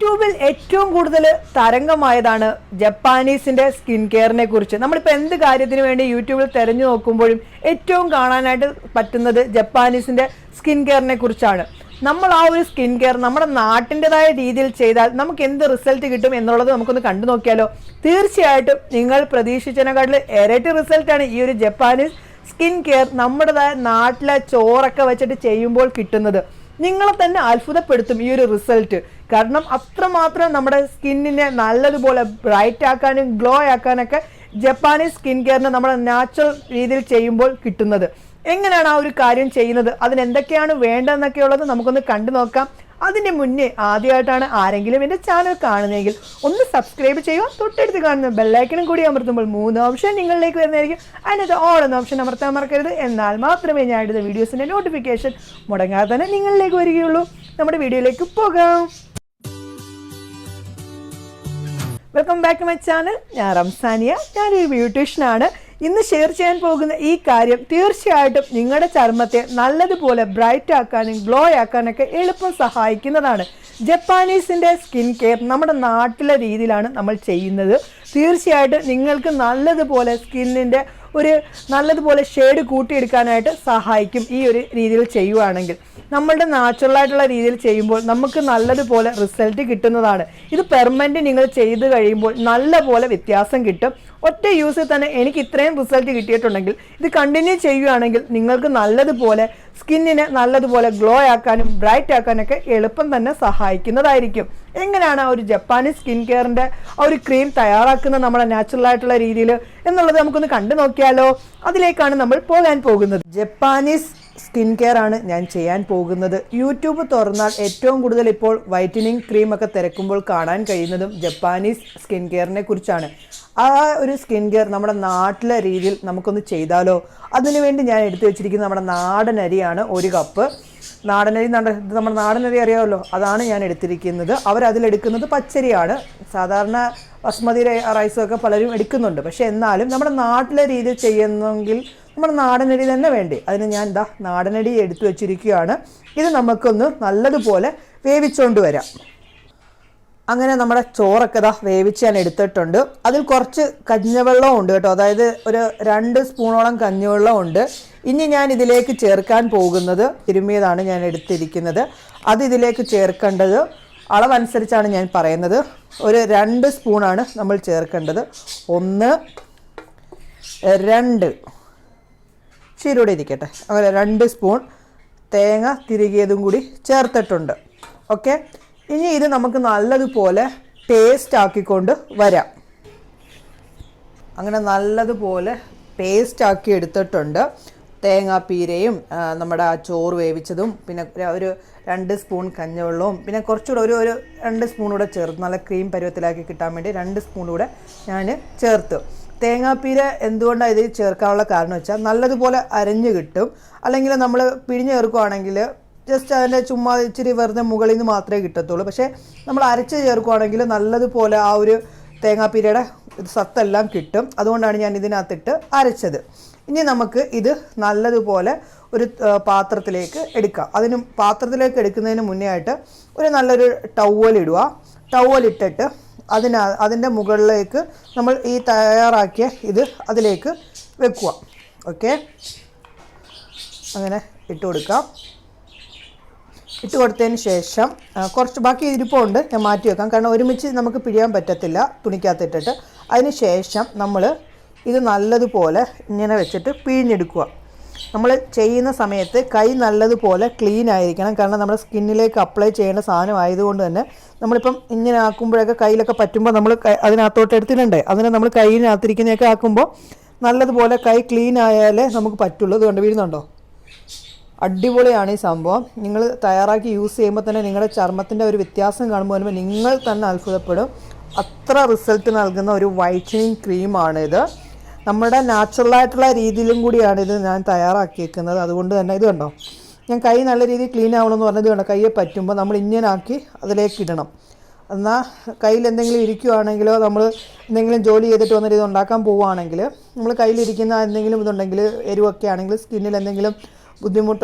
യൂട്യൂബിൽ ഏറ്റവും കൂടുതൽ തരംഗമായതാണ് ജപ്പാനീസിന്റെ സ്കിൻ കെയറിനെ കുറിച്ച്. നമ്മളിപ്പോൾ എന്ത് കാര്യത്തിന് വേണ്ടി യൂട്യൂബിൽ തിരഞ്ഞു നോക്കുമ്പോഴും ഏറ്റവും കാണാനായിട്ട് പറ്റുന്നത് ജപ്പാനീസിന്റെ സ്കിൻ കെയറിനെ കുറിച്ചാണ്. നമ്മൾ ആ ഒരു സ്കിൻ കെയർ നമ്മുടെ നാട്ടിൻ്റെതായ രീതിയിൽ ചെയ്താൽ നമുക്ക് എന്ത് റിസൾട്ട് കിട്ടും എന്നുള്ളത് നമുക്കൊന്ന് കണ്ടു നോക്കിയാലോ. തീർച്ചയായിട്ടും നിങ്ങൾ പ്രതീക്ഷിച്ചതിനെക്കാട്ടിൽ ഇരട്ടി റിസൾട്ടാണ് ഈ ഒരു ജപ്പാനീസ് സ്കിൻ കെയർ നമ്മുടേതായ നാട്ടിലെ ചോറൊക്കെ വെച്ചിട്ട് ചെയ്യുമ്പോൾ കിട്ടുന്നത്. നിങ്ങളെ തന്നെ അത്ഭുതപ്പെടുത്തും ഈ ഒരു റിസൾട്ട്. കാരണം അത്രമാത്രം നമ്മുടെ സ്കിന്നിനെ നല്ലതുപോലെ ബ്രൈറ്റ് ആക്കാനും ഗ്ലോ ആക്കാനൊക്കെ ജപ്പാനീസ് സ്കിൻ കെയറിന് നമ്മുടെ നാച്ചുറൽ രീതിയിൽ ചെയ്യുമ്പോൾ കിട്ടുന്നത്. എങ്ങനെയാണ് ആ ഒരു കാര്യം ചെയ്യുന്നത്, അതിന് എന്തൊക്കെയാണ് വേണ്ടതെന്നൊക്കെ ഉള്ളത് നമുക്കൊന്ന് കണ്ടു നോക്കാം. അതിൻ്റെ മുന്നേ ആദ്യമായിട്ടാണ് ആരെങ്കിലും എൻ്റെ ചാനൽ കാണുന്നതെങ്കിൽ ഒന്ന് സബ്സ്ക്രൈബ് ചെയ്യുക. തൊട്ടടുത്ത് കാണുന്ന ബെല്ലൈക്കനും കൂടി അമർത്തുമ്പോൾ 3 ഓപ്ഷൻ നിങ്ങളിലേക്ക് വരുന്നതായിരിക്കും. അതിനകത്ത് ഓൾ എന്ന ഓപ്ഷൻ അമർത്താൻ മറക്കരുത്. എന്നാൽ മാത്രമേ ഞാൻ ഇടുന്ന വീഡിയോസിൻ്റെ നോട്ടിഫിക്കേഷൻ മുടങ്ങാതെ തന്നെ നിങ്ങളിലേക്ക് വരികയുള്ളൂ. നമ്മുടെ വീഡിയോയിലേക്ക് പോകാം. Welcome back to my channel. ഞാൻ റംസാനിയ, ഞാനൊരു ബ്യൂട്ടീഷ്യനാണ്. ഇന്ന് ഷെയർ ചെയ്യാൻ പോകുന്ന ഈ കാര്യം തീർച്ചയായിട്ടും നിങ്ങളുടെ ചർമ്മത്തെ നല്ലതുപോലെ ബ്രൈറ്റ് ആക്കാനും ഗ്ലോ ആക്കാനൊക്കെ എളുപ്പം സഹായിക്കുന്നതാണ്. ജപ്പാനീസിൻ്റെ സ്കിൻ കെയർ നമ്മുടെ നാട്ടിലെ രീതിയിലാണ് നമ്മൾ ചെയ്യുന്നത്. തീർച്ചയായിട്ടും നിങ്ങൾക്ക് നല്ലതുപോലെ സ്കിന്നിൻ്റെ ഒരു നല്ലതുപോലെ ഷെയ്ഡ് കൂട്ടിയെടുക്കാനായിട്ട് സഹായിക്കും ഈ ഒരു രീതിയിൽ ചെയ്യുകയാണെങ്കിൽ. നമ്മളുടെ നാച്ചുറലായിട്ടുള്ള രീതിയിൽ ചെയ്യുമ്പോൾ നമുക്ക് നല്ലതുപോലെ റിസൾട്ട് കിട്ടുന്നതാണ്. ഇത് പെർമനൻറ്റ് നിങ്ങൾ ചെയ്ത് കഴിയുമ്പോൾ നല്ലപോലെ വ്യത്യാസം കിട്ടും. ഒറ്റ യൂസിൽ തന്നെ എനിക്ക് ഇത്രയും റിസൾട്ട് കിട്ടിയിട്ടുണ്ടെങ്കിൽ ഇത് കണ്ടിന്യൂ ചെയ്യുകയാണെങ്കിൽ നിങ്ങൾക്ക് നല്ലതുപോലെ സ്കിന്നിനെ നല്ലതുപോലെ ഗ്ലോ ആക്കാനും ബ്രൈറ്റ് ആക്കാനൊക്കെ എളുപ്പം തന്നെ സഹായിക്കുന്നതായിരിക്കും. എങ്ങനെയാണ് ആ ഒരു ജപ്പാനീസ് സ്കിൻ കെയറിൻ്റെ ആ ഒരു ക്രീം തയ്യാറാക്കുന്നത് നമ്മുടെ നാച്ചുറലായിട്ടുള്ള രീതിയിൽ എന്നുള്ളത് നമുക്കൊന്ന് കണ്ടു നോക്കിയാലോ. അതിലേക്കാണ് നമ്മൾ പോകാൻ പോകുന്നത്. ജപ്പാനീസ് സ്കിൻ കെയർ ആണ് ഞാൻ ചെയ്യാൻ പോകുന്നത്. യൂട്യൂബ് തുറന്നാൽ ഏറ്റവും കൂടുതൽ ഇപ്പോൾ വൈറ്റനിങ് ക്രീമൊക്കെ തിരക്കുമ്പോൾ കാണാൻ കഴിയുന്നതും ജപ്പാനീസ് സ്കിൻ കെയറിനെ കുറിച്ചാണ്. ആ ഒരു സ്കിൻ കെയർ നമ്മുടെ നാട്ടിലെ രീതിയിൽ നമുക്കൊന്ന് ചെയ്താലോ. അതിനുവേണ്ടി ഞാൻ എടുത്തു വെച്ചിരിക്കുന്നത് നമ്മുടെ നാടൻ അരിയാണ്. 1 കപ്പ് നാടനരി. നമ്മുടെ നാടനരി അറിയാമല്ലോ, അതാണ് ഞാൻ എടുത്തിരിക്കുന്നത്. അവരതിലെടുക്കുന്നത് പച്ചരിയാണ്. സാധാരണ ബസ്മതി റൈസൊക്കെ പലരും എടുക്കുന്നുണ്ട്. പക്ഷെ എന്നാലും നമ്മുടെ നാട്ടിലെ രീതിയിൽ ചെയ്യുന്നെങ്കിൽ നമ്മുടെ നാടനരി തന്നെ വേണ്ടേ. അതിന് ഞാൻ നാടനരി എടുത്തു വെച്ചിരിക്കുകയാണ്. ഇത് നമുക്കൊന്ന് നല്ലതുപോലെ വേവിച്ചുകൊണ്ട് വരാം. അങ്ങനെ നമ്മുടെ ചോറൊക്കെ വേവിച്ച് ഞാൻ എടുത്തിട്ടുണ്ട്. അതിൽ കുറച്ച് കഞ്ഞിവെള്ളം ഉണ്ട് കേട്ടോ, അതായത് ഒരു 2 സ്പൂണോളം കഞ്ഞിവെള്ളം ഉണ്ട്. ഇനി ഞാൻ ഇതിലേക്ക് ചേർക്കാൻ പോകുന്നത് തിരുമ്മിയതാണ് ഞാൻ എടുത്തിരിക്കുന്നത്. അത് ഇതിലേക്ക് ചേർക്കേണ്ടത് അളവനുസരിച്ചാണ് ഞാൻ പറയുന്നത്. ഒരു 2 സ്പൂണാണ് നമ്മൾ ചേർക്കേണ്ടത്. 1, 2 ചീരൂടെ ഇരിക്കട്ടെ. അങ്ങനെ 2 സ്പൂൺ തേങ്ങ തിരികിയതും കൂടി ചേർത്തിട്ടുണ്ട്. ഓക്കെ, ഇനി ഇത് നമുക്ക് നല്ലതുപോലെ പേസ്റ്റ് ആക്കിക്കൊണ്ട് വരാം. അങ്ങനെ നല്ലതുപോലെ പേസ്റ്റ് ആക്കി എടുത്തിട്ടുണ്ട്. തേങ്ങാപ്പീരയും നമ്മുടെ ആ ചോറ് വേവിച്ചതും പിന്നെ ഒരു 2 സ്പൂൺ കഞ്ഞിവെള്ളവും പിന്നെ കുറച്ചുകൂടെ ഒരു 2 സ്പൂൺ കൂടെ ചേർത്ത് നല്ല ക്രീം പരുവത്തിലാക്കി കിട്ടാൻ വേണ്ടി 2 സ്പൂൺ കൂടെ ഞാൻ ചേർത്തു. തേങ്ങാപ്പീര എന്തുകൊണ്ടാണ് ഇത് ചേർക്കാനുള്ള കാരണം വെച്ചാൽ നല്ലതുപോലെ അരഞ്ഞ് കിട്ടും. അല്ലെങ്കിൽ നമ്മൾ പിഴിഞ്ഞ് ചേർക്കുകയാണെങ്കിൽ ജസ്റ്റ് അതിൻ്റെ ചുമ്മാ ഇച്ചിരി വെറുതെ മുകളിൽ നിന്ന് മാത്രമേ കിട്ടത്തുള്ളൂ. പക്ഷേ നമ്മൾ അരച്ച് ചേർക്കുകയാണെങ്കിൽ നല്ലതുപോലെ ആ ഒരു തേങ്ങാപ്പീരയുടെ സത്തെല്ലാം കിട്ടും. അതുകൊണ്ടാണ് ഞാൻ ഇതിനകത്തിട്ട് അരച്ചത്. ഇനി നമുക്ക് ഇത് നല്ലതുപോലെ ഒരു പാത്രത്തിലേക്ക് എടുക്കാം. പാത്രത്തിലേക്ക് എടുക്കുന്നതിന് മുന്നേ ആയിട്ട് ഒരു നല്ലൊരു ടവലിടുക. ടവലിട്ടിട്ട് അതിൻ്റെ മുകളിലേക്ക് നമ്മൾ ഈ തയ്യാറാക്കിയ ഇത് അതിലേക്ക് വെക്കുക. ഓക്കെ, അങ്ങനെ ഇട്ട് കൊടുക്കാം. ഇട്ട് കൊടുത്തതിന് ശേഷം കുറച്ച് ബാക്കി ഇരിപ്പുണ്ട്, ഞാൻ മാറ്റി വെക്കാം. കാരണം ഒരുമിച്ച് നമുക്ക് പിഴിയാൻ പറ്റത്തില്ല തുണിക്കകത്തിട്ടിട്ട്. അതിന് ശേഷം നമ്മൾ ഇത് നല്ലതുപോലെ ഇങ്ങനെ വെച്ചിട്ട് പിഴിഞ്ഞെടുക്കുക. നമ്മൾ ചെയ്യുന്ന സമയത്ത് കൈ നല്ലതുപോലെ ക്ലീൻ ആയിരിക്കണം. കാരണം നമ്മുടെ സ്കിന്നിലേക്ക് അപ്ലൈ ചെയ്യേണ്ട സാധനം ആയതുകൊണ്ട് തന്നെ നമ്മളിപ്പം ഇങ്ങനെ ആക്കുമ്പോഴൊക്കെ കയ്യിലൊക്കെ പറ്റുമ്പോൾ നമ്മൾ അതിനകത്തോട്ട് എടുത്തിട്ടുണ്ടേ. അതിനെ നമ്മൾ കയ്യിനകത്തിരിക്കുന്നതൊക്കെ ആക്കുമ്പോൾ നല്ലതുപോലെ കൈ ക്ലീൻ ആയാലേ നമുക്ക് പറ്റുള്ളൂ. ഇത് കൊണ്ട് വീഴുന്നുണ്ടോ? അടിപൊളിയാണ് ഈ സംഭവം. നിങ്ങൾ തയ്യാറാക്കി യൂസ് ചെയ്യുമ്പോൾ തന്നെ നിങ്ങളുടെ ചർമ്മത്തിൻ്റെ ഒരു വ്യത്യാസം കാണുമ്പോൾ നിങ്ങൾ തന്നെ അത്ഭുതപ്പെടും. അത്ര റിസൾട്ട് നൽകുന്ന ഒരു വൈറ്റനിങ് ക്രീമാണിത്. നമ്മുടെ നാച്ചുറലായിട്ടുള്ള രീതിയിലും കൂടിയാണ് ഇത് ഞാൻ തയ്യാറാക്കിയിരിക്കുന്നത്. അതുകൊണ്ട് തന്നെ ഇത് കണ്ടോ, ഞാൻ കൈ നല്ല രീതിയിൽ ക്ലീൻ ആവണമെന്ന് പറഞ്ഞത് കണ്ടോ. കയ്യെ പറ്റുമ്പോൾ നമ്മൾ ഇങ്ങനെ ആക്കി അതിലേക്ക് ഇടണം. എന്നാൽ കയ്യിൽ എന്തെങ്കിലും ഇരിക്കുകയാണെങ്കിലോ നമ്മൾ എന്തെങ്കിലും ജോലി ചെയ്തിട്ട് വന്നിട്ട് ഇത് ഉണ്ടാക്കാൻ പോവുകയാണെങ്കിൽ നമ്മൾ കയ്യിലിരിക്കുന്ന എന്തെങ്കിലും ഇതുണ്ടെങ്കിൽ എരിവൊക്കെ ആണെങ്കിൽ സ്കിന്നിൽ എന്തെങ്കിലും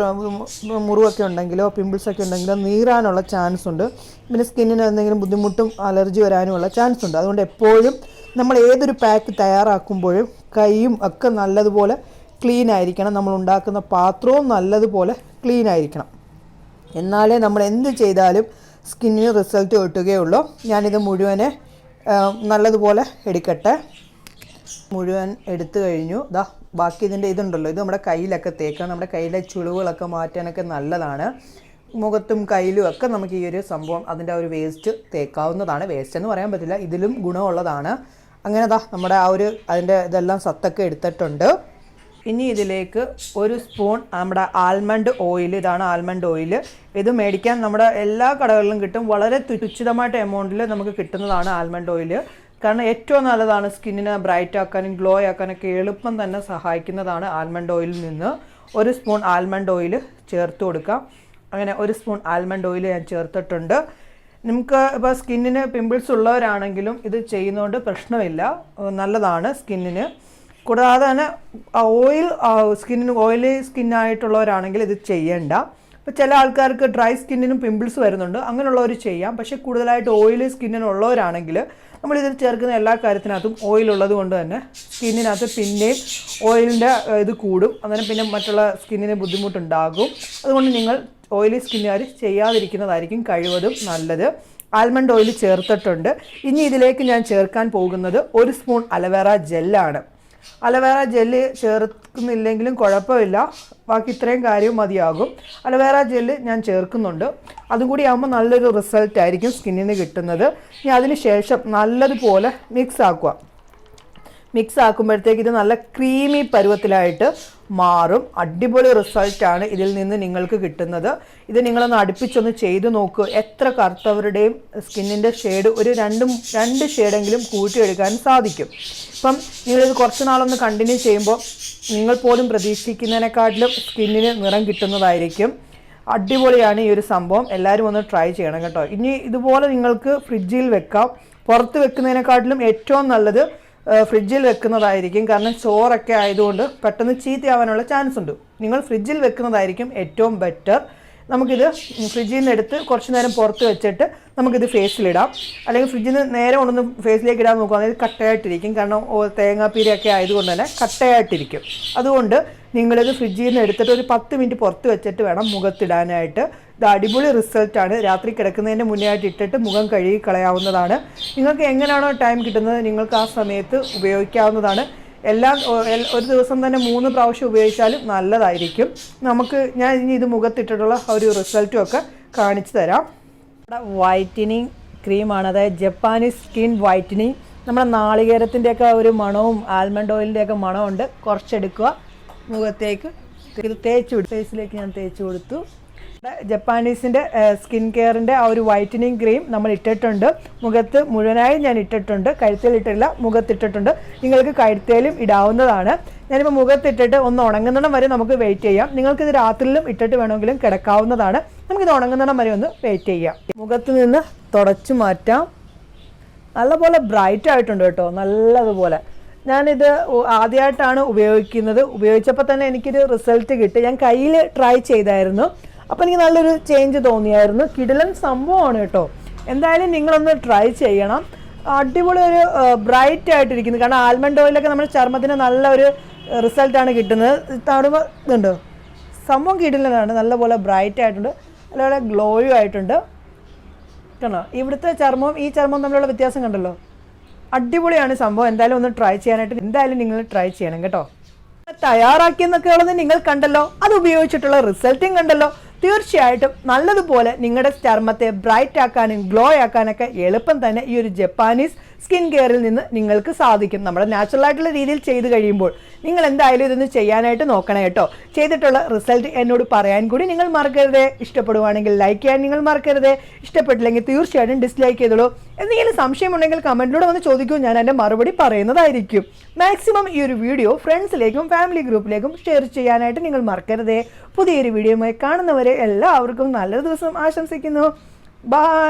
മുറിവൊക്കെ ഉണ്ടെങ്കിലോ പിമ്പിൾസൊക്കെ ഉണ്ടെങ്കിലോ നീറാനുള്ള ചാൻസ് ഉണ്ട്. പിന്നെ സ്കിന്നിന് എന്തെങ്കിലും ബുദ്ധിമുട്ടും അലർജി വരാനുമുള്ള ചാൻസ് ഉണ്ട്. അതുകൊണ്ട് എപ്പോഴും നമ്മൾ ഏതൊരു പാക്ക് തയ്യാറാക്കുമ്പോഴും കൈയും ഒക്കെ നല്ലതുപോലെ ക്ലീൻ ആയിരിക്കണം. നമ്മൾ ഉണ്ടാക്കുന്ന പാത്രവും നല്ലതുപോലെ ക്ലീൻ ആയിരിക്കണം. എന്നാലേ നമ്മൾ എന്ത് ചെയ്താലും സ്കിന്നിന് റിസൾട്ട് കിട്ടുകയുള്ളൂ. ഞാനിത് മുഴുവനെ നല്ലതുപോലെ എടുക്കട്ടെ. മുഴുവൻ എടുത്തു കഴിഞ്ഞു. ബാക്കി ഇതിൻ്റെ ഇതുണ്ടല്ലോ, ഇത് നമ്മുടെ കയ്യിലൊക്കെ തേക്കാം. നമ്മുടെ കയ്യിലെ ചുളിവുകളൊക്കെ മാറ്റാനൊക്കെ നല്ലതാണ്. മുഖത്തും കയ്യിലും ഒക്കെ നമുക്ക് ഈ ഒരു സംഭവം അതിൻ്റെ ഒരു വേസ്റ്റ് തേക്കാവുന്നതാണ്. വേസ്റ്റ് എന്ന് പറയാൻ പറ്റില്ല, ഇതിലും ഗുണമുള്ളതാണ്. അങ്ങനെ നമ്മുടെ അതിൻ്റെ ഇതെല്ലാം സത്തൊക്കെ എടുത്തിട്ടുണ്ട്. ഇനി ഇതിലേക്ക് 1 സ്പൂൺ നമ്മുടെ ആൽമണ്ട് ഓയിൽ, ഇതാണ് ആൽമണ്ട് ഓയിൽ. ഇത് മേടിക്കാൻ നമ്മുടെ എല്ലാ കടകളിലും കിട്ടും. വളരെ തുച്ഛിതമായിട്ട് എമൗണ്ടിൽ നമുക്ക് കിട്ടുന്നതാണ് ആൽമണ്ട് ഓയിൽ. കാരണം ഏറ്റവും നല്ലതാണ്, സ്കിന്നിനെ ബ്രൈറ്റ് ആക്കാനും ഗ്ലോ ആക്കാനൊക്കെ എളുപ്പം തന്നെ സഹായിക്കുന്നതാണ് ആൽമണ്ട് ഓയിലിൽ നിന്ന്. 1 സ്പൂൺ ആൽമണ്ട് ഓയിൽ ചേർത്ത് കൊടുക്കാം. അങ്ങനെ 1 സ്പൂൺ ആൽമണ്ട് ഓയിൽ ഞാൻ ചേർത്തിട്ടുണ്ട്. നമുക്ക് ഇപ്പോൾ സ്കിന്നിന് പിമ്പിൾസ് ഉള്ളവരാണെങ്കിലും ഇത് ചെയ്യുന്നതുകൊണ്ട് പ്രശ്നമില്ല, നല്ലതാണ് സ്കിന്നിന്. കൂടാതെ തന്നെ ഓയിൽ സ്കിന്നിന് ഓയിലി സ്കിന്നായിട്ടുള്ളവരാണെങ്കിൽ ഇത് ചെയ്യേണ്ട. ഇപ്പോൾ ചില ആൾക്കാർക്ക് ഡ്രൈ സ്കിന്നിനും പിമ്പിൾസ് വരുന്നുണ്ട്, അങ്ങനെയുള്ളവർ ചെയ്യാം. പക്ഷേ കൂടുതലായിട്ട് ഓയിലി സ്കിന്നിനുള്ളവരാണെങ്കിൽ നമ്മളിതിൽ ചേർക്കുന്ന എല്ലാ കാര്യത്തിനകത്തും ഓയിലുള്ളത് കൊണ്ട് തന്നെ സ്കിന്നിനകത്ത് പിന്നെയും ഓയിലിൻ്റെ ഇത് കൂടും. അന്നേരം പിന്നെ മറ്റുള്ള സ്കിന്നിന് ബുദ്ധിമുട്ടുണ്ടാകും. അതുകൊണ്ട് നിങ്ങൾ ഓയിലി സ്കിന്നുകാർ ചെയ്യാതിരിക്കുന്നതായിരിക്കും കഴിവതും നല്ലത്. ആൽമണ്ട് ഓയിൽ ചേർത്തിട്ടുണ്ട്. ഇനി ഇതിലേക്ക് ഞാൻ ചേർക്കാൻ പോകുന്നത് 1 സ്പൂൺ അലവേറ ജെല്ലാണ്. അലവേറ ജെല്ല് ചേർക്കുന്നില്ലെങ്കിലും കുഴപ്പമില്ല, ബാക്കി ഇത്രയും കാര്യം മതിയാകും. അലവേറ ജെല്ല് ഞാൻ ചേർക്കുന്നുണ്ട്. അതും കൂടി ആകുമ്പോൾ നല്ലൊരു റിസൾട്ട് ആയിരിക്കും സ്കിന്നിന് കിട്ടുന്നത്. ഇനി അതിന് ശേഷം നല്ലതുപോലെ മിക്സ് ആക്കുമ്പോഴത്തേക്ക് ഇത് നല്ല ക്രീമി പരുവത്തിലായിട്ട് മാറും. അടിപൊളി റിസൾട്ടാണ് ഇതിൽ നിന്ന് നിങ്ങൾക്ക് കിട്ടുന്നത്. ഇത് നിങ്ങളൊന്ന് അടുപ്പിച്ചൊന്ന് ചെയ്ത് നോക്കൂ. എത്ര കറുത്തവരുടെയും സ്കിന്നിൻ്റെ ഷെയ്ഡ് ഒരു രണ്ട് ഷെയ്ഡെങ്കിലും കൂട്ടിയെടുക്കാൻ സാധിക്കും. ഇപ്പം നിങ്ങളിത് കുറച്ച് നാളൊന്ന് കണ്ടിന്യൂ ചെയ്യുമ്പോൾ നിങ്ങൾ പോലും പ്രതീക്ഷിക്കുന്നതിനെക്കാട്ടിലും സ്കിന്നിന് നിറം കിട്ടുന്നതായിരിക്കും. അടിപൊളിയാണ് ഈ ഒരു സംഭവം. എല്ലാവരും ഒന്ന് ട്രൈ ചെയ്യണം കേട്ടോ. ഇനി ഇതുപോലെ നിങ്ങൾക്ക് ഫ്രിഡ്ജിൽ വെക്കാം. പുറത്ത് വെക്കുന്നതിനെക്കാട്ടിലും ഏറ്റവും നല്ലത് ഫ്രിഡ്ജിൽ വെക്കുന്നതായിരിക്കും. കാരണം ചോറൊക്കെ ആയതുകൊണ്ട് പെട്ടെന്ന് ചീത്തയാവാനുള്ള ചാൻസ് ഉണ്ട്. നിങ്ങൾ ഫ്രിഡ്ജിൽ വെക്കുന്നതായിരിക്കും ഏറ്റവും ബെറ്റർ. നമുക്കിത് ഫ്രിഡ്ജിൽ നിന്ന് എടുത്ത് കുറച്ച് നേരം പുറത്ത് വെച്ചിട്ട് നമുക്കിത് ഫേസിലിടാം. അല്ലെങ്കിൽ ഫ്രിഡ്ജിൽ നിന്ന് നേരെ കൊണ്ടൊന്ന് ഫേസിലേക്ക് ഇടാൻ നോക്കുകയാണെങ്കിൽ കട്ടയായിട്ടിരിക്കും. കാരണം തേങ്ങാപ്പീരയൊക്കെ ആയതുകൊണ്ട് തന്നെ കട്ടയായിട്ടിരിക്കും. അതുകൊണ്ട് നിങ്ങളിത് ഫ്രിഡ്ജിൽ നിന്ന് എടുത്തിട്ട് ഒരു 10 മിനിറ്റ് പുറത്ത് വെച്ചിട്ട് വേണം മുഖത്തിടാനായിട്ട്. ഇത് അടിപൊളി റിസൾട്ടാണ്. രാത്രി കിടക്കുന്നതിൻ്റെ മുന്നേ ആയിട്ട് ഇട്ടിട്ട് മുഖം കഴുകി കളയാവുന്നതാണ്. നിങ്ങൾക്ക് എങ്ങനെയാണോ ടൈം കിട്ടുന്നത് നിങ്ങൾക്ക് ആ സമയത്ത് ഉപയോഗിക്കാവുന്നതാണ്. ഒരു ദിവസം തന്നെ 3 പ്രാവശ്യം ഉപയോഗിച്ചാലും നല്ലതായിരിക്കും. ഞാൻ ഇനി ഇത് മുഖത്തിട്ടിട്ടുള്ള ഒരു റിസൾട്ടും ഒക്കെ കാണിച്ചു തരാം. നമ്മുടെ വൈറ്റനിങ് ക്രീമാണ്, അതായത് ജപ്പാനീസ് സ്കിൻ വൈറ്റനിങ്. നമ്മുടെ നാളികേരത്തിൻ്റെയൊക്കെ ഒരു മണവും ആൽമണ്ട് ഓയിലിൻ്റെയൊക്കെ മണമുണ്ട്. കുറച്ചെടുക്കുക, മുഖത്തേക്ക് ഇത് ഫേസിലേക്ക് ഞാൻ തേച്ച് കൊടുത്തു. ജപ്പാനീസിൻ്റെ സ്കിൻ കെയറിൻ്റെ ആ ഒരു വൈറ്റനിങ് ക്രീം നമ്മൾ ഇട്ടിട്ടുണ്ട്. മുഖത്ത് മുഴുവനായി ഞാൻ ഇട്ടിട്ടുണ്ട്, കഴുത്തേൽ ഇട്ടില്ല, മുഖത്തിട്ടിട്ടുണ്ട്. നിങ്ങൾക്ക് കഴുത്തേലും ഇടാവുന്നതാണ്. ഞാനിപ്പോൾ മുഖത്തിട്ടിട്ട് ഒന്ന് ഉണങ്ങുന്നിടം വരെ നമുക്ക് വെയിറ്റ് ചെയ്യാം. നിങ്ങൾക്കിത് രാത്രിയിലും ഇട്ടിട്ട് വേണമെങ്കിലും കിടക്കാവുന്നതാണ്. നമുക്കിത് ഉണങ്ങുന്നിടം വരെ ഒന്ന് വെയിറ്റ് ചെയ്യാം. മുഖത്ത് നിന്ന് തുടച്ചു മാറ്റാം. നല്ലപോലെ ബ്രൈറ്റ് ആയിട്ടുണ്ട് കേട്ടോ, നല്ലതുപോലെ. ഞാനിത് ആദ്യമായിട്ടാണ് ഉപയോഗിച്ചപ്പോൾ തന്നെ എനിക്കൊരു റിസൾട്ട് കിട്ടി. ഞാൻ കയ്യിൽ ട്രൈ ചെയ്തായിരുന്നു. അപ്പോൾ എനിക്ക് നല്ലൊരു ചേഞ്ച് തോന്നിയായിരുന്നു. കിടിലൻ സംഭവമാണ് കേട്ടോ. എന്തായാലും നിങ്ങളൊന്ന് ട്രൈ ചെയ്യണം. അടിപൊളി ഒരു ബ്രൈറ്റ് ആയിട്ടിരിക്കുന്നത്. കാരണം ആൽമണ്ട് ഓയിലൊക്കെ നമ്മുടെ ചർമ്മത്തിന് നല്ലൊരു റിസൾട്ടാണ് കിട്ടുന്നത്. തടുമ്പോൾ ഇതുണ്ട്, സംഭവം കിടിലനാണ്. നല്ലപോലെ ബ്രൈറ്റ് ആയിട്ടുണ്ട്, നല്ലപോലെ ഗ്ലോയും ആയിട്ടുണ്ട്. കണ്ടോ, ഇവിടുത്തെ ചർമ്മവും ഈ ചർമ്മവും തമ്മിലുള്ള വ്യത്യാസം കണ്ടല്ലോ. അടിപൊളിയാണ് സംഭവം. എന്തായാലും ഒന്ന് ട്രൈ ചെയ്യാനായിട്ട് എന്തായാലും നിങ്ങൾ ട്രൈ ചെയ്യണം കേട്ടോ. തയ്യാറാക്കിയെന്നൊക്കെ ഉള്ളത് നിങ്ങൾ കണ്ടല്ലോ, അത് ഉപയോഗിച്ചിട്ടുള്ള റിസൾട്ടും കണ്ടല്ലോ. തീർച്ചയായിട്ടും നല്ലതുപോലെ നിങ്ങളുടെ ചർമ്മത്തെ ബ്രൈറ്റ് ആക്കാനും ഗ്ലോ ആക്കാനൊക്കെ എളുപ്പം തന്നെ ഈ ഒരു ജപ്പാനീസ് സ്കിൻ കെയറിൽ നിന്ന് നിങ്ങൾക്ക് സാധിക്കും. നമ്മുടെ നാച്ചുറൽ ആയിട്ടുള്ള രീതിയിൽ ചെയ്ത് കഴിയുമ്പോൾ നിങ്ങൾ എന്തായാലും ഇതൊന്ന് ചെയ്യാനായിട്ട് നോക്കണം കേട്ടോ. ചെയ്തിട്ടുള്ള റിസൾട്ട് എന്നോട് പറയാൻ കൂടി നിങ്ങൾ മറക്കരുത്. ഇഷ്ടപ്പെടുവാണെങ്കിൽ ലൈക്ക് ചെയ്യാൻ നിങ്ങൾ മറക്കരുത്. ഇഷ്ടപ്പെട്ടില്ലെങ്കിൽ തീർച്ചയായിട്ടും ഡിസ്ലൈക്ക് ചെയ്തോളൂ. എന്തെങ്കിലും സംശയമുണ്ടെങ്കിൽ കമൻറ്റിലൂടെ വന്ന് ചോദിക്കൂ, ഞാൻ എൻ്റെ മറുപടി പറയുന്നതായിരിക്കും. മാക്സിമം ഈ ഒരു വീഡിയോ ഫ്രണ്ട്സിലേക്കും ഫാമിലി ഗ്രൂപ്പിലേക്കും ഷെയർ ചെയ്യാനായിട്ട് നിങ്ങൾ മറക്കരുത്. പുതിയൊരു വീഡിയോയുമായി കാണുന്നവരെ എല്ലാവർക്കും നല്ലൊരു ദിവസം ആശംസിക്കുന്നു. ബൈ.